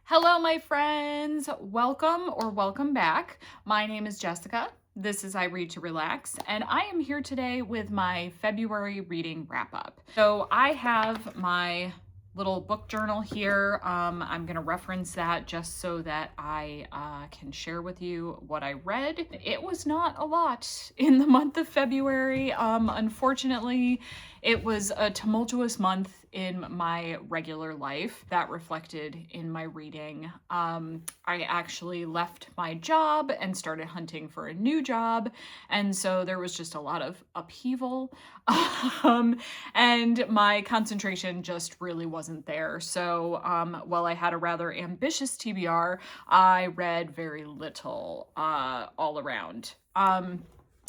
Hello, my friends. Welcome or welcome back. My name is Jessica. This is I Read to Relax, and I am here today with my February reading wrap up. So I have my little book journal here. I'm going to reference that just so that I can share with you what I read. It was not a lot in the month of February. Unfortunately, it was a tumultuous month in my regular life that reflected in my reading. I actually left my job and started hunting for a new job, and so there was just a lot of upheaval. And my concentration just really wasn't there. So while I had a rather ambitious TBR, I read very little all around.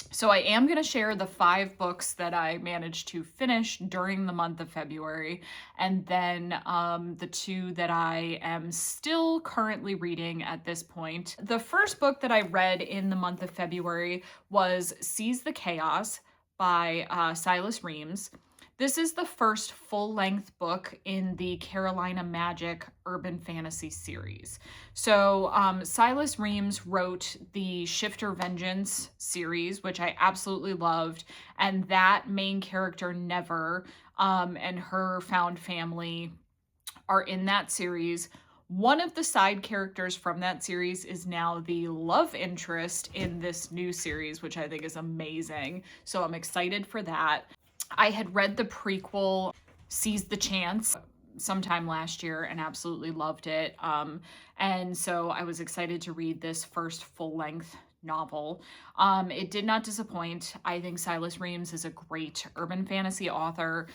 So I am going to share the 5 books that I managed to finish during the month of February, and then the 2 that I am still currently reading at this point. The first book that I read in the month of February was Seize the Chaos by Silas Reams. This is the first full-length book in the Carolina Magic urban fantasy series. So Silas Reams wrote the Shifter Vengeance series, which I absolutely loved, and that main character, Never, and her found family are in that series. One of the side characters from that series is now the love interest in this new series, which I think is amazing. So I'm excited for that. I had read the prequel, Seize the Chance, sometime last year and absolutely loved it. And so I was excited to read this first full-length novel. It did not disappoint. I think Silas Reams is a great urban fantasy author.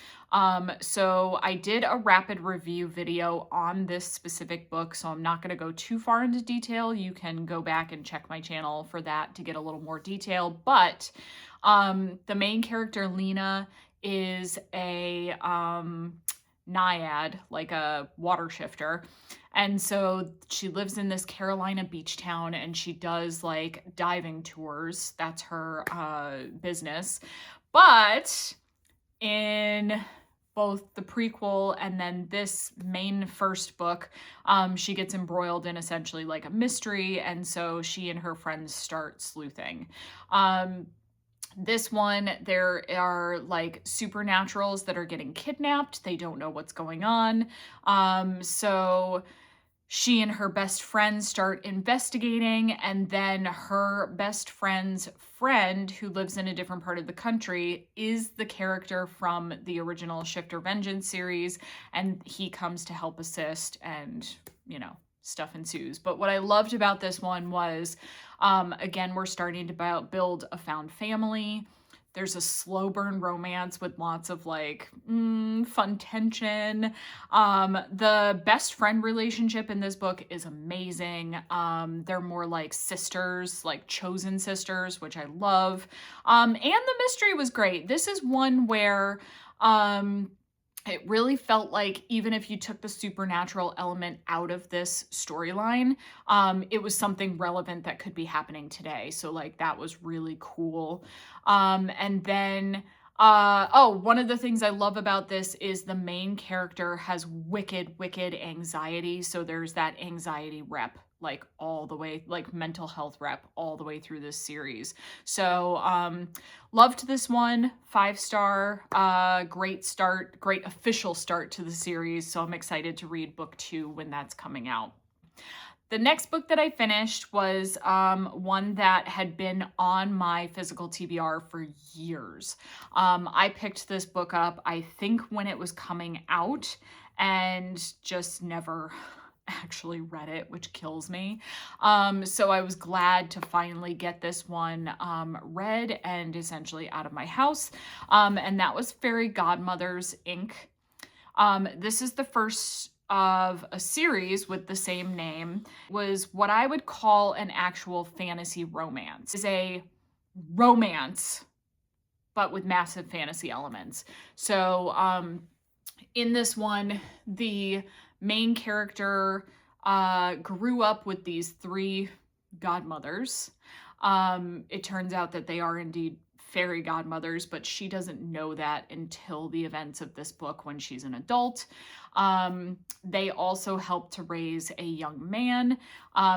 So I did a rapid review video on this specific book, so I'm not going to go too far into detail. You can go back and check my channel for that to get a little more detail. But the main character, Lena, is a naiad, like a water shifter. And so she lives in this Carolina beach town and she does like diving tours. That's her business. But in both the prequel and then this main first book, she gets embroiled in essentially like a mystery. And so she and her friends start sleuthing. This one, there are like supernaturals that are getting kidnapped. They don't know what's going on. So she and her best friend start investigating, and then her best friend's friend, who lives in a different part of the country, is the character from the original Shifter Vengeance series, and he comes to help assist, and, you know, stuff ensues. But what I loved about this one was, again, we're starting to build a found family. There's a slow burn romance with lots of like fun tension. The best friend relationship in this book is amazing. They're more like sisters, like chosen sisters, which I love. And the mystery was great. This is one where it really felt like even if you took the supernatural element out of this storyline, it was something relevant that could be happening today. So like that was really cool. And then, one of the things I love about this is the main character has wicked anxiety. So there's that anxiety rep like all the way, like mental health rep all the way through this series. So loved this one, 5-star, great start, great official start to the series. So I'm excited to read book 2 when that's coming out. The next book that I finished was one that had been on my physical TBR for years. I picked this book up, I think, when it was coming out and just never actually read it, which kills me. So I was glad to finally get this one read and essentially out of my house. And that was Fairy Godmothers, Inc. This is the first of a series with the same name. Was what I would call an actual fantasy romance. It's a romance, but with massive fantasy elements. So in this one, the main character grew up with these 3 godmothers. It turns out that they are indeed fairy godmothers, but she doesn't know that until the events of this book when she's an adult. They also help to raise a young man.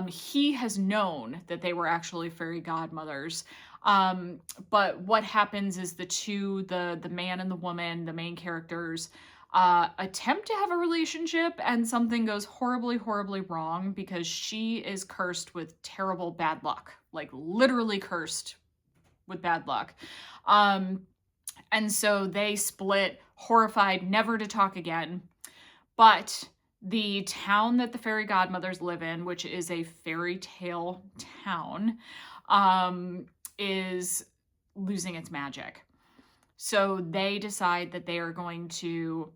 He has known that they were actually fairy godmothers. But what happens is the man and the woman, the main characters, attempt to have a relationship, and something goes horribly, horribly wrong because she is cursed with terrible bad luck, like literally cursed with bad luck. And so they split, horrified, never to talk again. But the town that the fairy godmothers live in, which is a fairy tale town, is losing its magic. So they decide that they are going to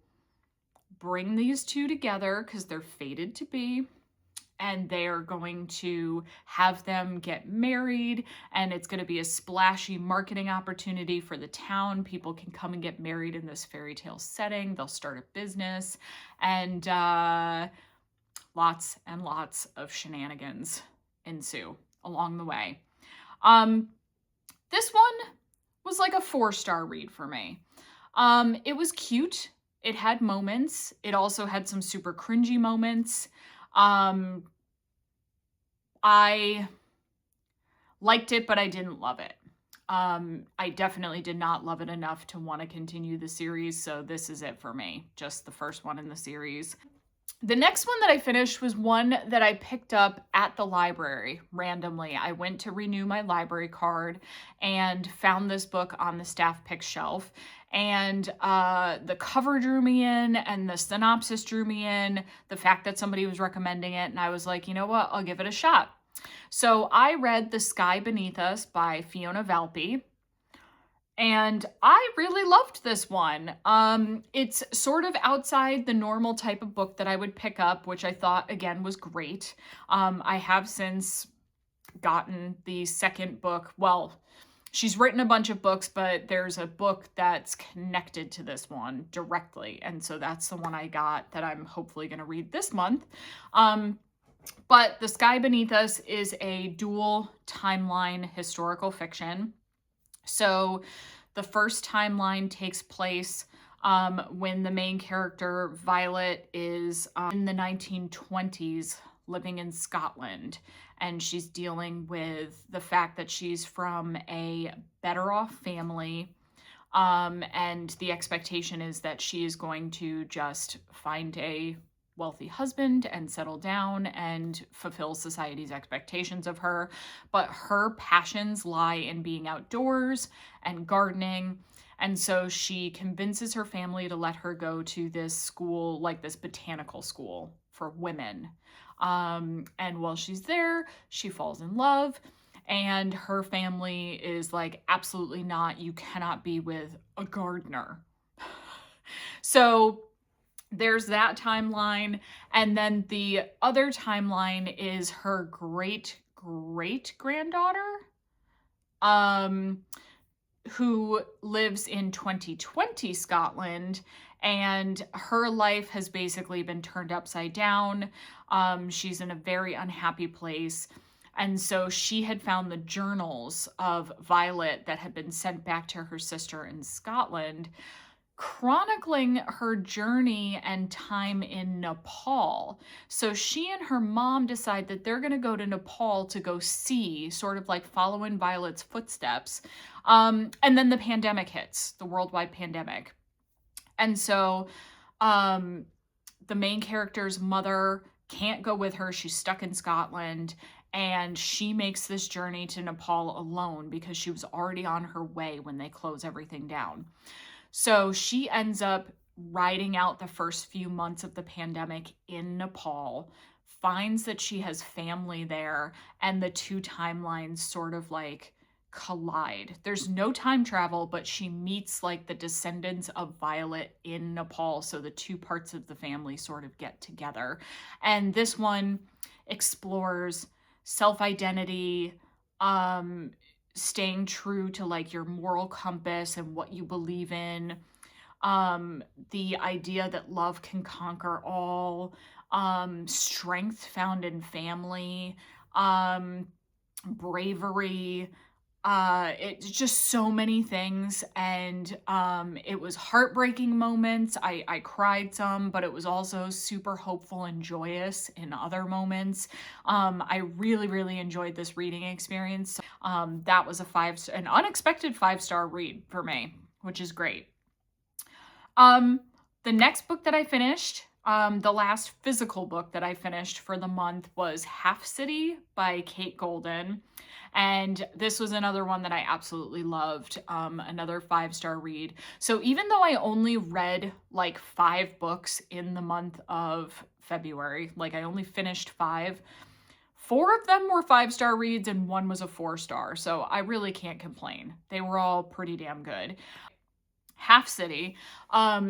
bring these two together because they're fated to be, and they are going to have them get married, and it's going to be a splashy marketing opportunity for the town. People can come and get married in this fairy tale setting. They'll start a business, and lots and lots of shenanigans ensue along the way. This one was like a 4-star read for me. It was cute. It had moments. It also had some super cringy moments. I liked it, but I didn't love it. I definitely did not love it enough to want to continue the series, so this is it for me. Just the first one in the series. The next one that I finished was one that I picked up at the library randomly. I went to renew my library card and found this book on the staff pick shelf. And the cover drew me in, and the synopsis drew me in, the fact that somebody was recommending it, and I was like, you know what, I'll give it a shot. So I read The Sky Beneath Us by Fiona Valpy. And I really loved this one. It's sort of outside the normal type of book that I would pick up, which I thought, again, was great. I have since gotten the second book. Well, she's written a bunch of books, but there's a book that's connected to this one directly. And so that's the one I got that I'm hopefully going to read this month. But The Sky Beneath Us is a dual timeline historical fiction. So the first timeline takes place when the main character, Violet, is in the 1920s living in Scotland, and she's dealing with the fact that she's from a better off family, and the expectation is that she is going to just find a wealthy husband and settle down and fulfill society's expectations of her. But her passions lie in being outdoors and gardening. And so she convinces her family to let her go to this school, like this botanical school for women. And while she's there, she falls in love. And her family is like, absolutely not. You cannot be with a gardener. So there's that timeline. And then the other timeline is her great-great-granddaughter, who lives in 2020 Scotland, and her life has basically been turned upside down. She's in a very unhappy place. And so she had found the journals of Violet that had been sent back to her sister in Scotland, chronicling her journey and time in Nepal. So she and her mom decide that they're going to go to Nepal to go see, sort of like follow in Violet's footsteps. And then the pandemic hits, the worldwide pandemic. And so the main character's mother can't go with her. She's stuck in Scotland. And she makes this journey to Nepal alone because she was already on her way when they close everything down. So she ends up riding out the first few months of the pandemic in Nepal, finds that she has family there, and the two timelines sort of like collide. There's no time travel, but she meets like the descendants of Violet in Nepal, so the two parts of the family sort of get together. And this one explores self-identity, staying true to like your moral compass and what you believe in, the idea that love can conquer all, strength found in family, bravery, It's just so many things, and it was heartbreaking moments. I cried some, but it was also super hopeful and joyous in other moments. I really, really enjoyed this reading experience. That was an unexpected 5-star read for me, which is great. The next book that I finished, the last physical book that I finished for the month, was Half City by Kate Golden. And this was another one that I absolutely loved, another 5-star read. So even though I only read like 5 books in the month of February, like I only finished 5, 4 of them were 5-star reads and 1 was a 4-star. So I really can't complain. They were all pretty damn good. Half City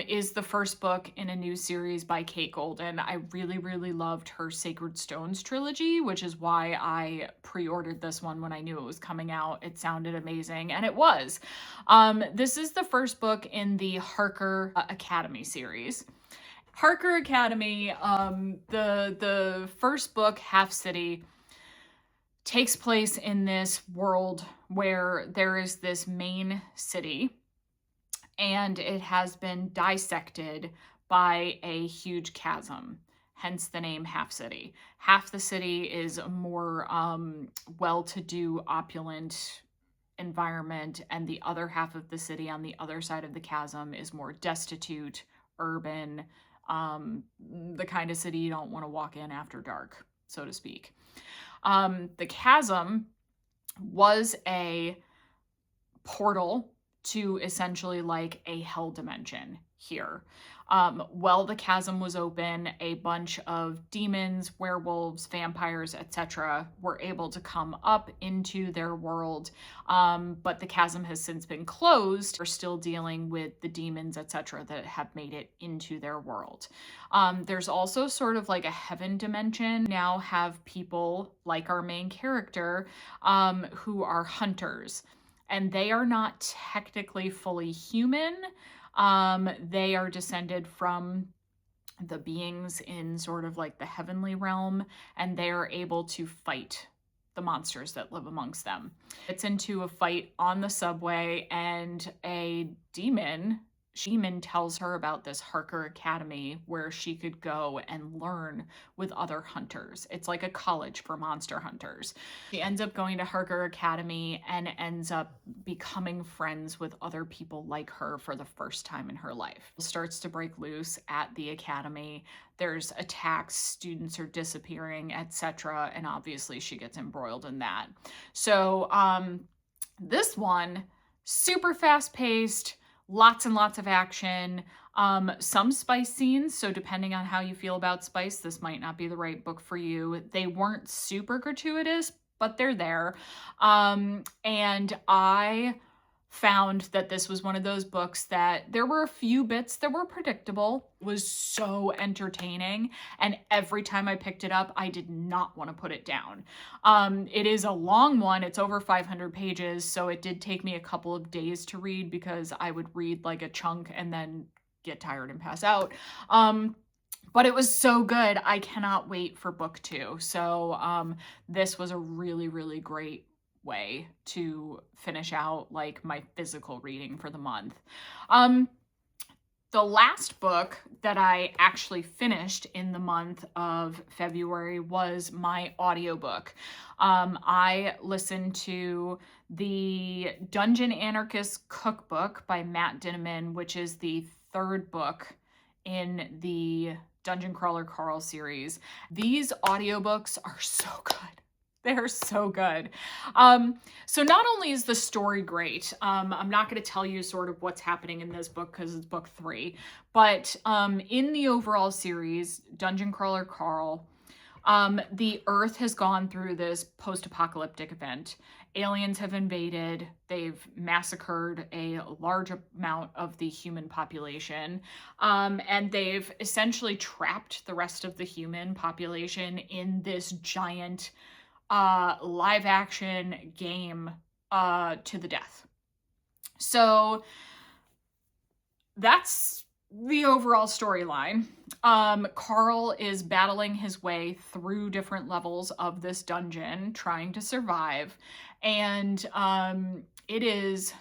is the first book in a new series by Kate Golden. I really, really loved her Sacred Stones trilogy, which is why I pre-ordered this one when I knew it was coming out. It sounded amazing, and it was. This is the first book in the Harker Academy series. Harker Academy, the first book, Half City, takes place in this world where there is this main city, and it has been dissected by a huge chasm, hence the name Half City. Half the city is a more well-to-do, opulent environment, and the other half of the city on the other side of the chasm is more destitute, urban, the kind of city you don't want to walk in after dark, so to speak. The chasm was a portal to essentially like a hell dimension here. While the chasm was open, a bunch of demons, werewolves, vampires, etc. were able to come up into their world, but the chasm has since been closed. We're still dealing with the demons, etc. that have made it into their world. There's also sort of like a heaven dimension. Now have people like our main character who are hunters. And they are not technically fully human. They are descended from the beings in sort of like the heavenly realm, and they are able to fight the monsters that live amongst them. It's into a fight on the subway, and a demon tells her about this Harker Academy where she could go and learn with other hunters. It's like a college for monster hunters. She ends up going to Harker Academy and ends up becoming friends with other people like her for the first time in her life. Starts to break loose at the academy. There's attacks, students are disappearing, etc. And obviously she gets embroiled in that. So this one, super fast-paced, lots and lots of action, some spice scenes, so depending on how you feel about spice, this might not be the right book for you. They weren't super gratuitous, but they're there. And I found that this was one of those books that there were a few bits that were predictable, was so entertaining, and every time I picked it up, I did not want to put it down. It is a long one. It's over 500 pages, so it did take me a couple of days to read because I would read like a chunk and then get tired and pass out. But it was so good. I cannot wait for book 2. So this was a really, really great way to finish out like my physical reading for the month. The last book that I actually finished in the month of February was my audiobook. I listened to the Dungeon Anarchist Cookbook by Matt Dinniman, which is the 3rd book in the Dungeon Crawler Carl series. These audiobooks are so good. They're so good. So not only is the story great, I'm not going to tell you sort of what's happening in this book because it's book 3, but in the overall series, Dungeon Crawler Carl, the Earth has gone through this post-apocalyptic event. Aliens have invaded, they've massacred a large amount of the human population, and they've essentially trapped the rest of the human population in this giant live action game to the death. So that's the overall storyline. Carl is battling his way through different levels of this dungeon, trying to survive. And it is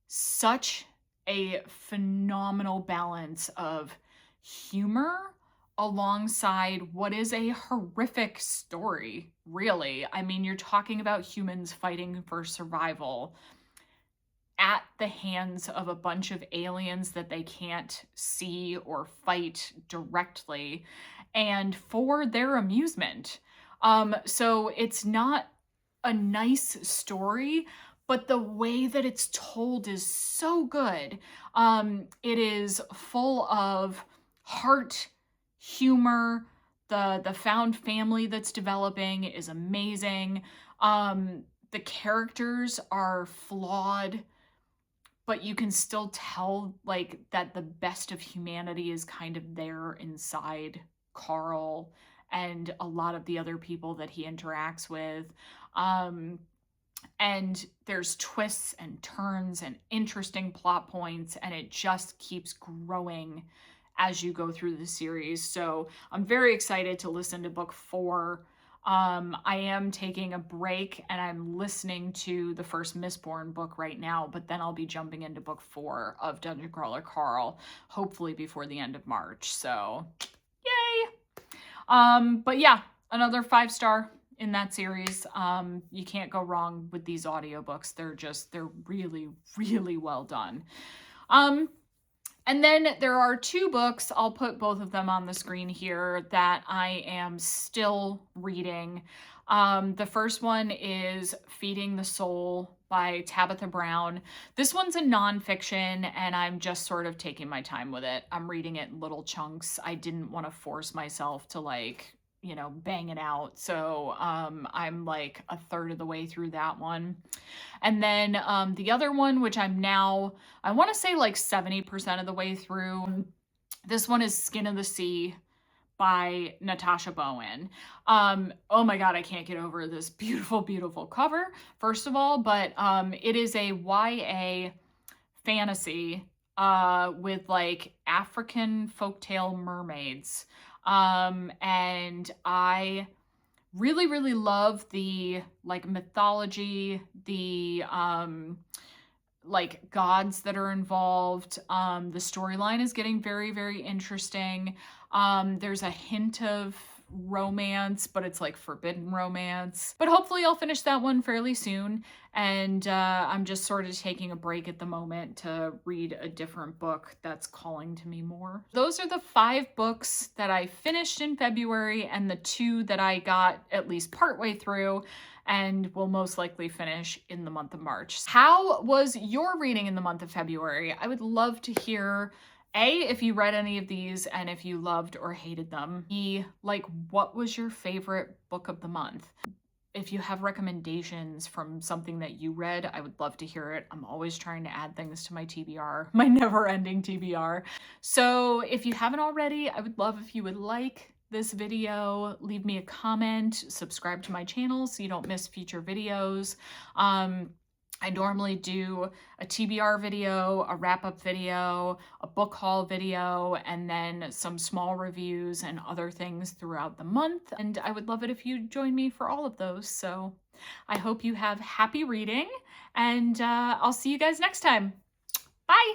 such a phenomenal balance of humor alongside what is a horrific story, really. I mean, you're talking about humans fighting for survival at the hands of a bunch of aliens that they can't see or fight directly, and for their amusement. So it's not a nice story, but the way that it's told is so good. It is full of heart, humor. The found family that's developing is amazing. The characters are flawed, but you can still tell like that the best of humanity is kind of there inside Carl and a lot of the other people that he interacts with. And there's twists and turns and interesting plot points, and it just keeps growing as you go through the series. So I'm very excited to listen to book 4. I am taking a break and I'm listening to the first Mistborn book right now, but then I'll be jumping into book 4 of Dungeon Crawler Carl, hopefully before the end of March. So, yay! But yeah, another 5-star in that series. You can't go wrong with these audiobooks. They're really, really well done. And then there are 2 books, I'll put both of them on the screen here, that I am still reading. The first one is Feeding the Soul by Tabitha Brown. This one's a nonfiction, and I'm just sort of taking my time with it. I'm reading it in little chunks. I didn't want to force myself to bang it out. So I'm like a third of the way through that one. And then the other one, which I'm now, I want to say like 70% of the way through. This one is Skin of the Sea by Natasha Bowen. Oh my God, I can't get over this beautiful, beautiful cover, first of all, but it is a YA fantasy with like African folktale mermaids. And I really, really love the like mythology, the like gods that are involved. The storyline is getting very, very interesting. There's a hint of romance, but it's like forbidden romance. But hopefully I'll finish that one fairly soon. And I'm just sort of taking a break at the moment to read a different book that's calling to me more. Those are the 5 books that I finished in February and the 2 that I got at least partway through and will most likely finish in the month of March. How was your reading in the month of February? I would love to hear if you read any of these and if you loved or hated them. B, like, what was your favorite book of the month? If you have recommendations from something that you read, I would love to hear it. I'm always trying to add things to my TBR, my never-ending TBR. So if you haven't already, I would love if you would like this video, leave me a comment, subscribe to my channel so you don't miss future videos. I normally do a TBR video, a wrap-up video, a book haul video, and then some small reviews and other things throughout the month. And I would love it if you join me for all of those. So I hope you have happy reading, and I'll see you guys next time. Bye!